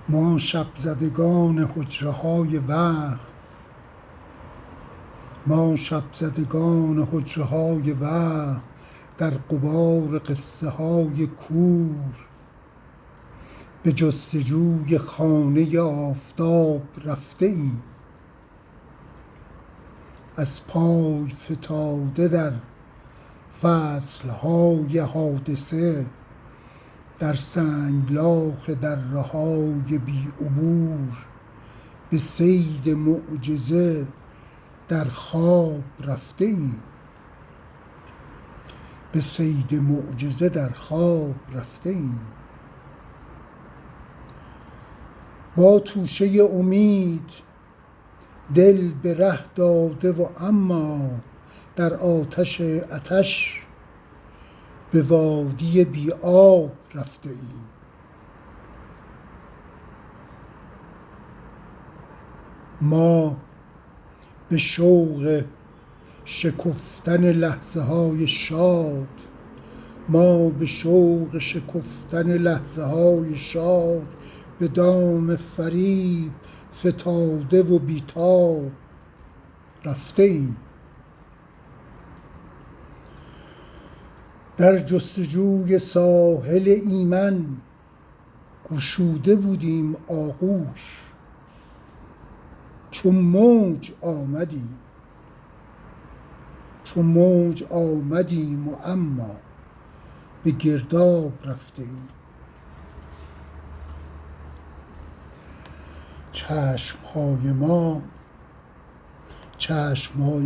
ما شب زدگان حجره های وهم، ما شب زدگان حجره های وهم، در غبار قصه های کور، به جستجوی خانه آفتاب رفته ایم. از پای فتاده در فصلهای حادثه، در سنگلاخ دره های بی عبور، به صید معجزه در خواب رفته ایم. به صید معجزه در خواب رفته ایم. با توشه امید دل به ره داده و اما در آتش عطش به وادی بی آب رفته ایم. ما به شوق شکفتن لحظه های شاد، ما به شوق شکفتن لحظه های شاد، به دام فریب فتاده و بیتاب رفته ایم. در جستجوی ساحل ایمن گشوده بودیم آغوش، چون موج آمدیم، چون موج آمدیم و اما به گرداب رفته ایم. چشمهای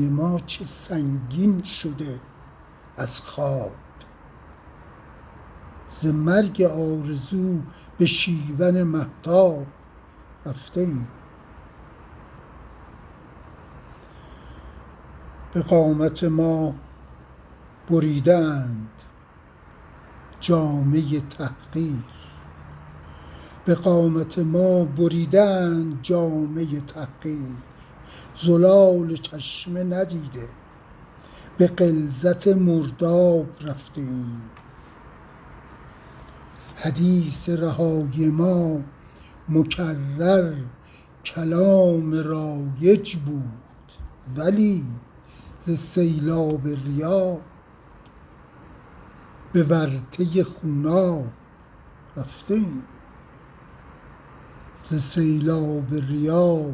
ما چه سنگین شده از خواب، ز مرگ آرزو به شیون مهتاب رفته ایم. به قامت ما بریدند جامه تحقیر، به قامت ما بریدند جامه تحقیر، زلال چشمه ندیده به غلظت مرداب رفته ایم. حدیث رهایی ما مکرر کلام رایج بود، ولی ز سیلاب ریا به ورطه خوناب رفته ایم. ز سیلاب ریا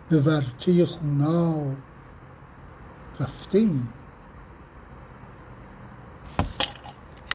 به ورطه خوناب رفته ایم.